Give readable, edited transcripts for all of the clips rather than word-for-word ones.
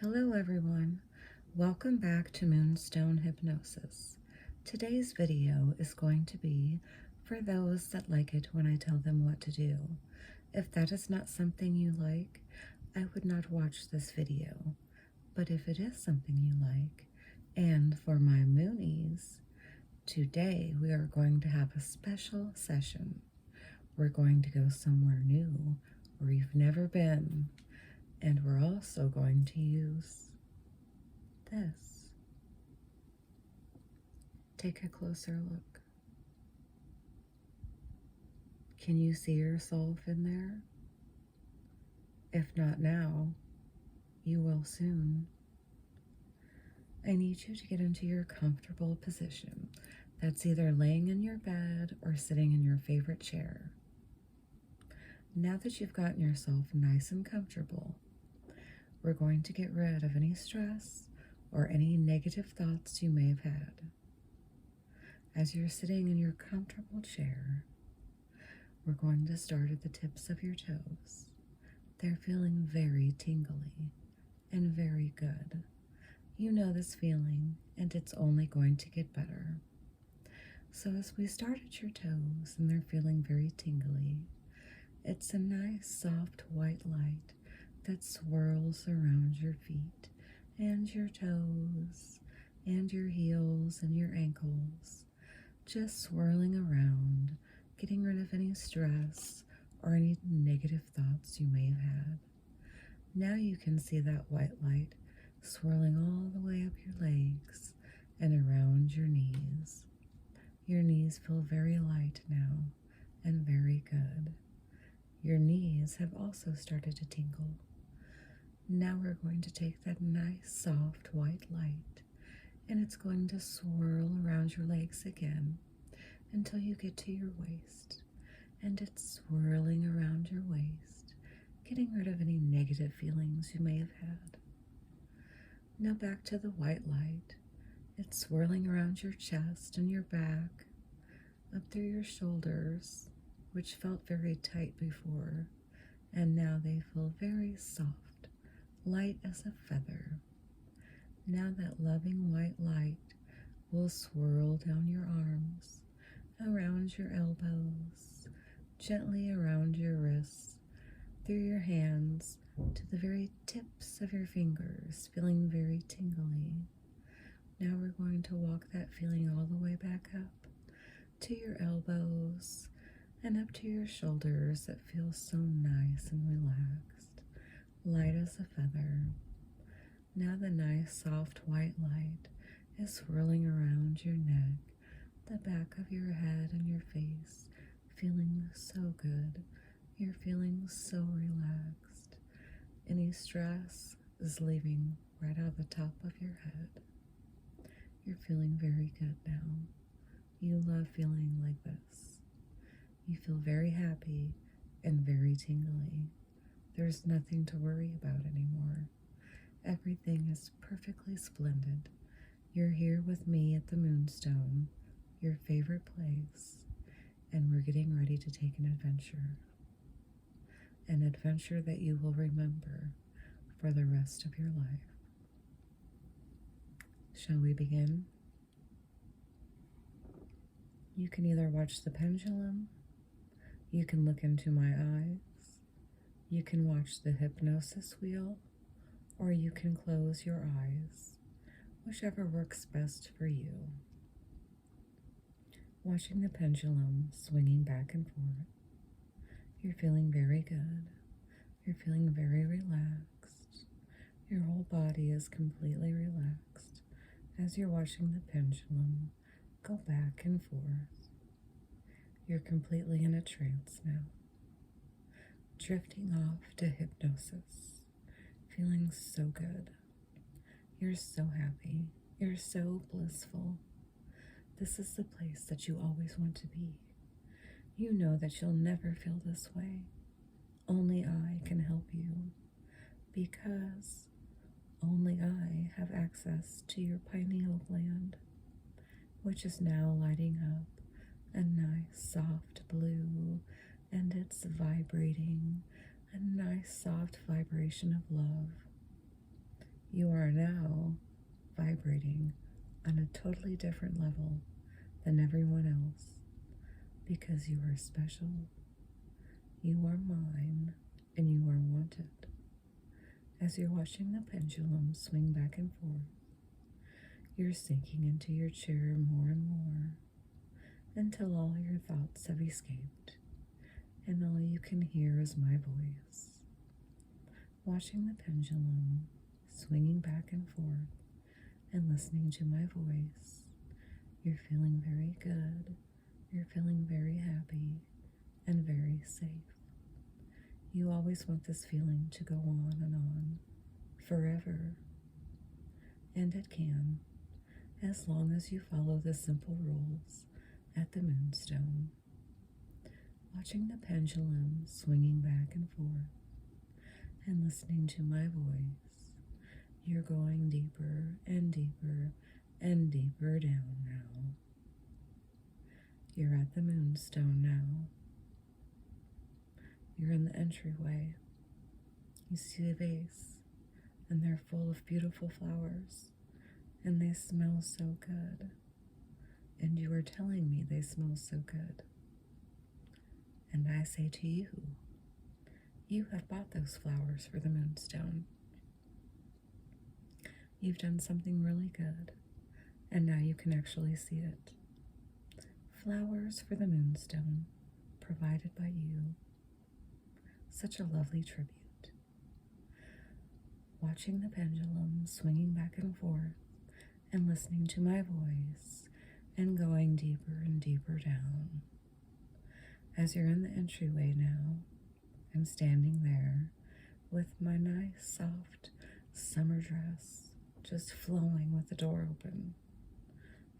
Hello everyone, welcome back to Moonstone Hypnosis. Today's video is going to be for those that like it when I tell them what to do. If that is not something you like, I would not watch this video. But if it is something you like, and for my Moonies, today we are going to have a special session. We're going to go somewhere new where you've never been. And we're also going to use this. Take a closer look. Can you see yourself in there? If not now, you will soon. I need you to get into your comfortable position. That's either laying in your bed or sitting in your favorite chair. Now that you've gotten yourself nice and comfortable, we're going to get rid of any stress or any negative thoughts you may have had. As you're sitting in your comfortable chair, we're going to start at the tips of your toes. They're feeling very tingly and very good. You know this feeling, and it's only going to get better. So as we start at your toes and they're feeling very tingly, it's a nice soft white light that swirls around your feet and your toes and your heels and your ankles, just swirling around, getting rid of any stress or any negative thoughts you may have had. Now you can see that white light swirling all the way up your legs and around your knees. Your knees feel very light now and very good. Your knees have also started to tingle. Now we're going to take that nice soft white light and it's going to swirl around your legs again until you get to your waist. And it's swirling around your waist, getting rid of any negative feelings you may have had. Now back to the white light. It's swirling around your chest and your back, up through your shoulders, which felt very tight before, and now they feel very soft, light as a feather. Now that loving white light will swirl down your arms, around your elbows, gently around your wrists, through your hands, to the very tips of your fingers, feeling very tingly. Now we're going to walk that feeling all the way back up to your elbows and up to your shoulders that feel so nice and relaxed, light as a feather. Now the nice soft white light is swirling around your neck, the back of your head and your face, feeling so good. You're feeling so relaxed. Any stress is leaving right out the top of your head. You're feeling very good now. You love feeling like this. You feel very happy and very tingly. There's nothing to worry about anymore. Everything is perfectly splendid. You're here with me at the Moonstone, your favorite place, and we're getting ready to take an adventure. An adventure that you will remember for the rest of your life. Shall we begin? You can either watch the pendulum, you can look into my eyes, you can watch the hypnosis wheel, or you can close your eyes, whichever works best for you. Watching the pendulum swinging back and forth, you're feeling very good. You're feeling very relaxed. Your whole body is completely relaxed as you're watching the pendulum go back and forth. You're completely in a trance now, drifting off to hypnosis, feeling so good. You're so happy. You're so blissful. This is the place that you always want to be. You know that you'll never feel this way. Only I can help you, because only I have access to your pineal gland, which is now lighting up a nice soft blue, and it's vibrating a nice soft vibration of love. You are now vibrating on a totally different level than everyone else because you are special, you are mine, and you are wanted. As you're watching the pendulum swing back and forth, you're sinking into your chair more and more until all your thoughts have escaped and all you can hear is my voice. Watching the pendulum swinging back and forth and listening to my voice, you're feeling very good, you're feeling very happy and very safe. You always want this feeling to go on forever, and it can, as long as you follow the simple rules at the Moonstone. Watching the pendulum swinging back and forth and listening to my voice, you're going deeper and deeper and deeper down now. You're at the Moonstone now. You're in the entryway. You see a vase, and they're full of beautiful flowers, and they smell so good. And you are telling me they smell so good. And I say to you, you have bought those flowers for the Moonstone. You've done something really good, and now you can actually see it. Flowers for the Moonstone, provided by you. Such a lovely tribute. Watching the pendulum swinging back and forth and listening to my voice and going deeper and deeper down. As you're in the entryway now, I'm standing there with my nice, soft summer dress just flowing with the door open.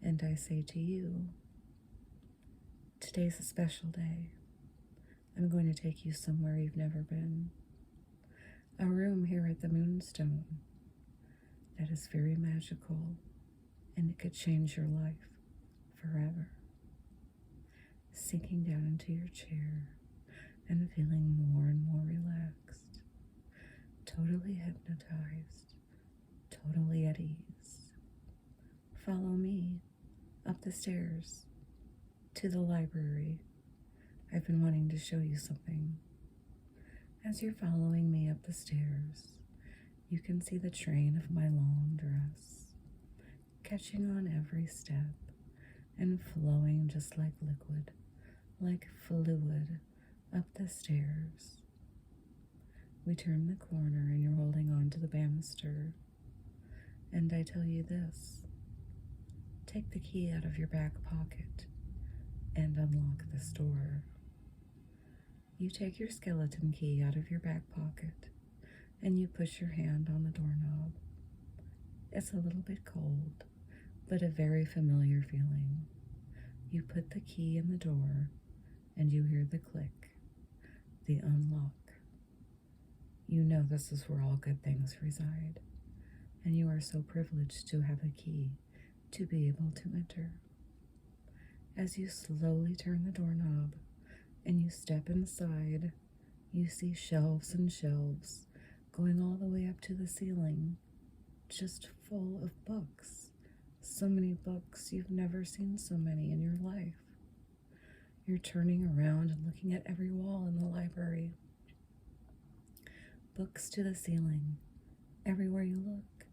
And I say to you, today's a special day. I'm going to take you somewhere you've never been. A room here at the Moonstone that is very magical, and it could change your life forever. Sinking down into your chair and feeling more and more relaxed, totally hypnotized, totally at ease. Follow me up the stairs to the library. I've been wanting to show you something. As you're following me up the stairs, you can see the train of my long dress, catching on every step and flowing just like liquid, like fluid, up the stairs. We turn the corner and you're holding on to the banister. And I tell you this, take the key out of your back pocket and unlock this door. You take your skeleton key out of your back pocket and you push your hand on the doorknob. It's a little bit cold, but a very familiar feeling. You put the key in the door and you hear the click, the unlock. You know this is where all good things reside, and you are so privileged to have a key to be able to enter. As you slowly turn the doorknob and you step inside, you see shelves and shelves going all the way up to the ceiling, just full of books. So many books, you've never seen so many in your life. You're turning around and looking at every wall in the library. Books to the ceiling, everywhere you look.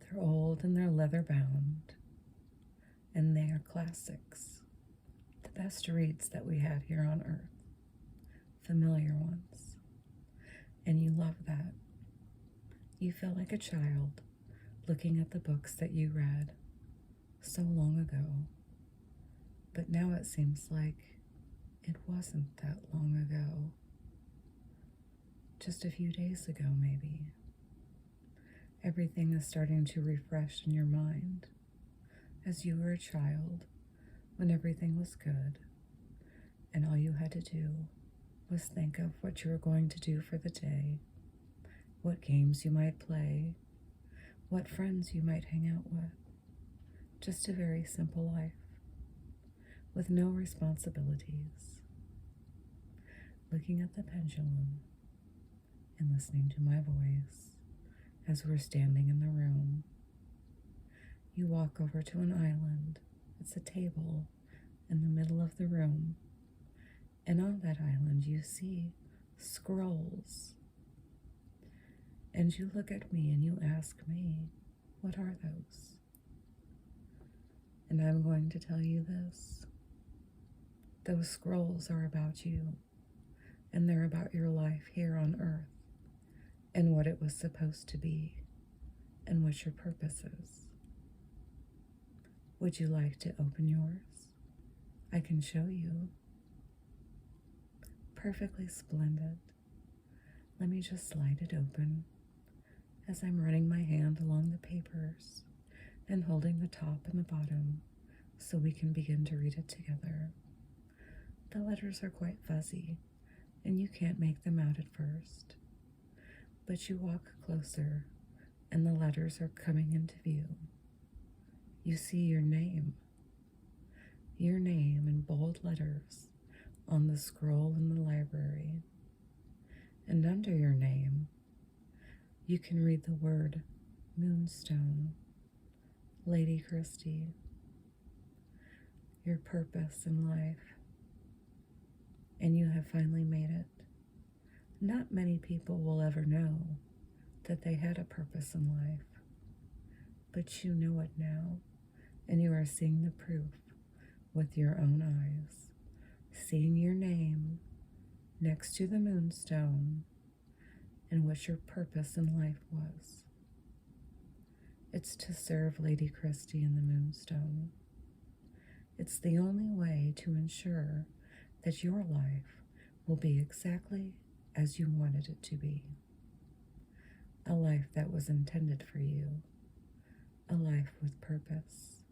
They're old and they're leather bound, and they are classics. The best reads that we had here on earth. Familiar ones. And you love that. You feel like a child looking at the books that you read so long ago. But now it seems like it wasn't that long ago. Just a few days ago, maybe. Everything is starting to refresh in your mind as you were a child when everything was good and all you had to do was think of what you were going to do for the day, what games you might play, what friends you might hang out with. Just a very simple life with no responsibilities. Looking at the pendulum and listening to my voice as we're standing in the room. You walk over to an island. It's a table in the middle of the room. And on that island, you see scrolls. And you look at me and you ask me, what are those? And I'm going to tell you this. Those scrolls are about you, and they're about your life here on earth, and what it was supposed to be, and what your purpose is. Would you like to open yours? I can show you. Perfectly splendid. Let me just slide it open as I'm running my hand along the papers and holding the top and the bottom so we can begin to read it together. The letters are quite fuzzy and you can't make them out at first, but you walk closer and the letters are coming into view. You see your name in bold letters on the scroll in the library, and under your name you can read the word Moonstone, Lady Christie, your purpose in life, and you have finally made it. Not many people will ever know that they had a purpose in life, but you know it now, and you are seeing the proof with your own eyes, seeing your name next to the Moonstone and what your purpose in life was. It's to serve Lady Christie in the Moonstone. It's the only way to ensure that your life will be exactly as you wanted it to be. A life that was intended for you. A life with purpose.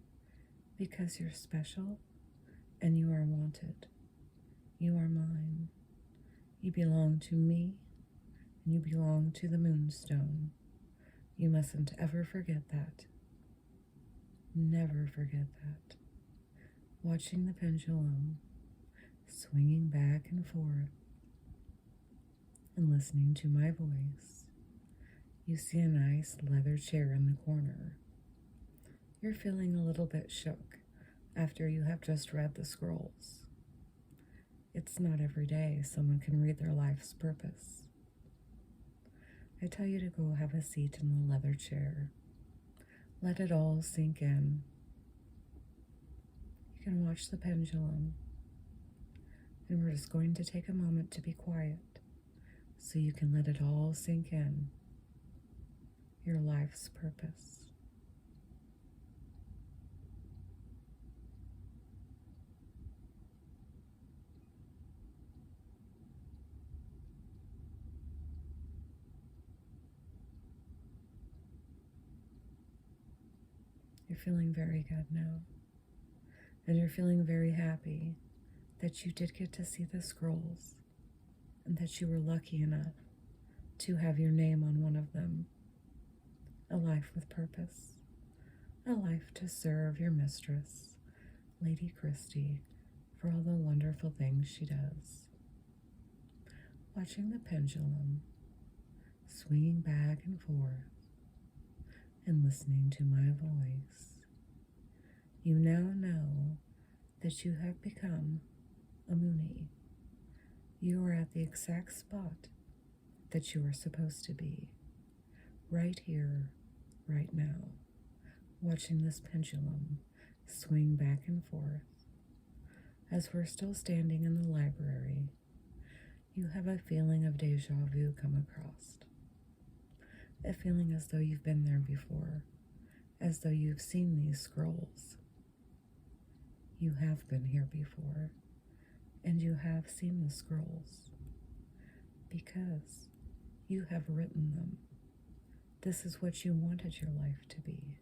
Because you're special and you are wanted. You are mine. You belong to me and you belong to the Moonstone. You mustn't ever forget that. Never forget that. Watching the pendulum swinging back and forth and listening to my voice, you see a nice leather chair in the corner. You're feeling a little bit shook after you have just read the scrolls. It's not every day someone can read their life's purpose. I tell you to go have a seat in the leather chair. Let it all sink in. You can watch the pendulum. And we're just going to take a moment to be quiet so you can let it all sink in. Your life's purpose. You're feeling very good now. And you're feeling very happy that you did get to see the scrolls and that you were lucky enough to have your name on one of them. A life with purpose. A life to serve your mistress, Lady Christie, for all the wonderful things she does. Watching the pendulum swinging back and forth and listening to my voice, you now know that you have become a Moonie. You are at the exact spot that you are supposed to be, right here, right now, watching this pendulum swing back and forth. As we're still standing in the library, you have a feeling of deja vu come across. A feeling as though you've been there before, as though you've seen these scrolls. You have been here before, and you have seen the scrolls, because you have written them. This is what you wanted your life to be.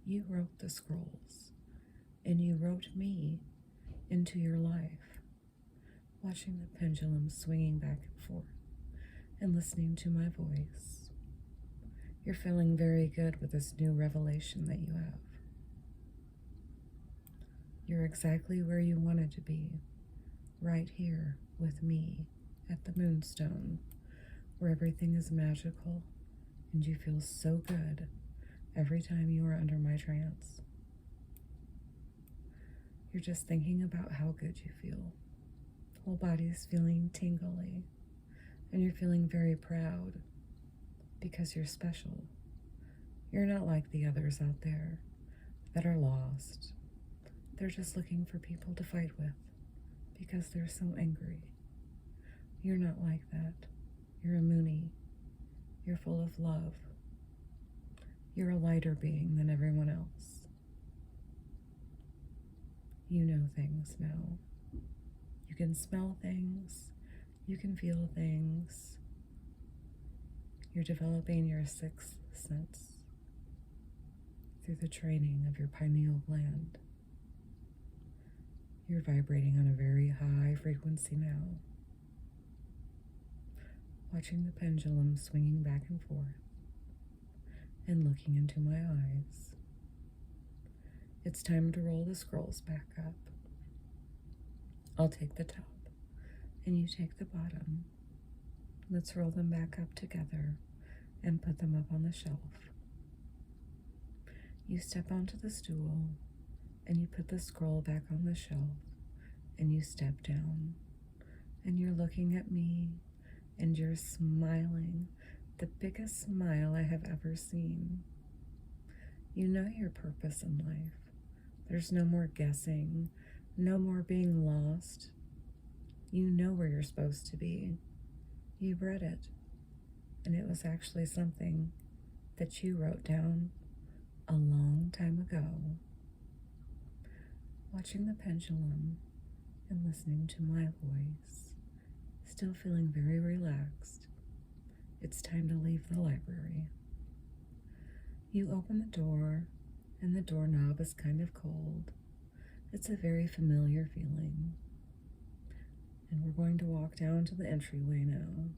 You wrote the scrolls, and you wrote me into your life, watching the pendulum swinging back and forth and listening to my voice. You're feeling very good with this new revelation that you have. You're exactly where you wanted to be, right here with me at the Moonstone, where everything is magical And you feel so good every time you are under my trance. You're just thinking about how good you feel. Whole body is feeling tingly, and you're feeling very proud because you're special. You're not like the others out there that are lost. They're just looking for people to fight with because they're so angry. You're not like that. You're a Moonie. You're full of love. You're a lighter being than everyone else. You know things now. You can smell things. You can feel things. You're developing your sixth sense through the training of your pineal gland. You're vibrating on a very high frequency now, watching the pendulum swinging back and forth and looking into my eyes. It's time to roll the scrolls back up. I'll take the top and you take the bottom. Let's roll them back up together and put them up on the shelf. You step onto the stool and you put the scroll back on the shelf and you step down and you're looking at me and you're smiling, the biggest smile I have ever seen. You know your purpose in life. There's no more guessing, no more being lost. You know where you're supposed to be. You read it, and it was actually something that you wrote down a long time ago. Watching the pendulum and listening to my voice, still feeling very relaxed. It's time to leave the library. You open the door, and the doorknob is kind of cold. It's a very familiar feeling. And we're going to walk down to the entryway now.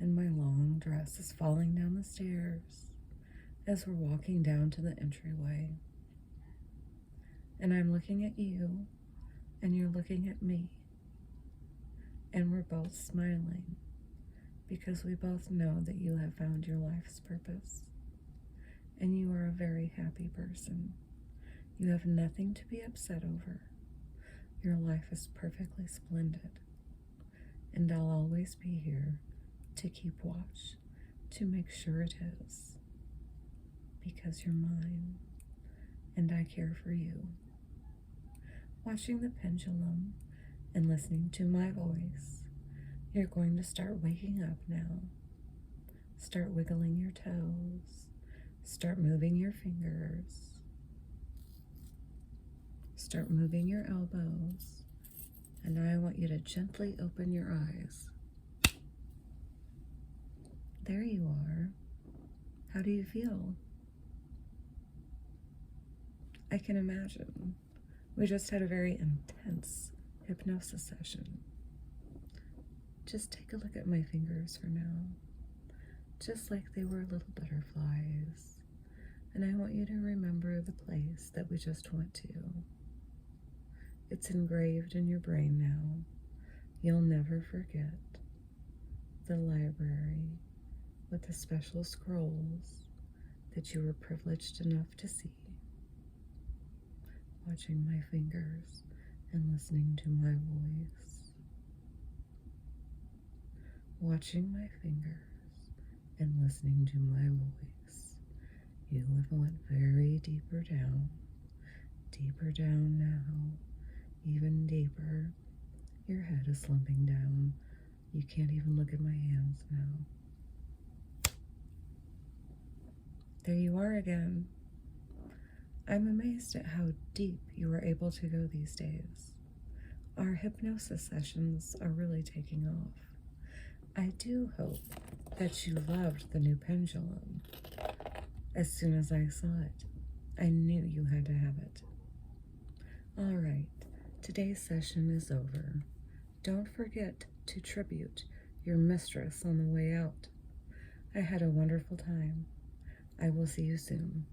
And my long dress is falling down the stairs as we're walking down to the entryway. And I'm looking at you, and you're looking at me. And we're both smiling because we both know that you have found your life's purpose. And you are a very happy person. You have nothing to be upset over. Your life is perfectly splendid. And I'll always be here to keep watch, to make sure it is. Because you're mine, and I care for you. Watching the pendulum and listening to my voice, you're going to start waking up now. Start wiggling your toes. Start moving your fingers. Start moving your elbows. And I want you to gently open your eyes. There you are. How do you feel? I can imagine. We just had a very intense hypnosis session. Just take a look at my fingers for now. Just like they were little butterflies. And I want you to remember the place that we just went to. It's engraved in your brain now. You'll never forget the library with the special scrolls that you were privileged enough to see. Watching my fingers and listening to my voice. Watching my fingers and listening to my voice. You have went very deeper down now, even deeper. Your head is slumping down. You can't even look at my hands now. There you are again. I'm amazed at how deep you are able to go these days. Our hypnosis sessions are really taking off. I do hope that you loved the new pendulum. As soon as I saw it, I knew you had to have it. All right, today's session is over. Don't forget to tribute your mistress on the way out. I had a wonderful time. I will see you soon.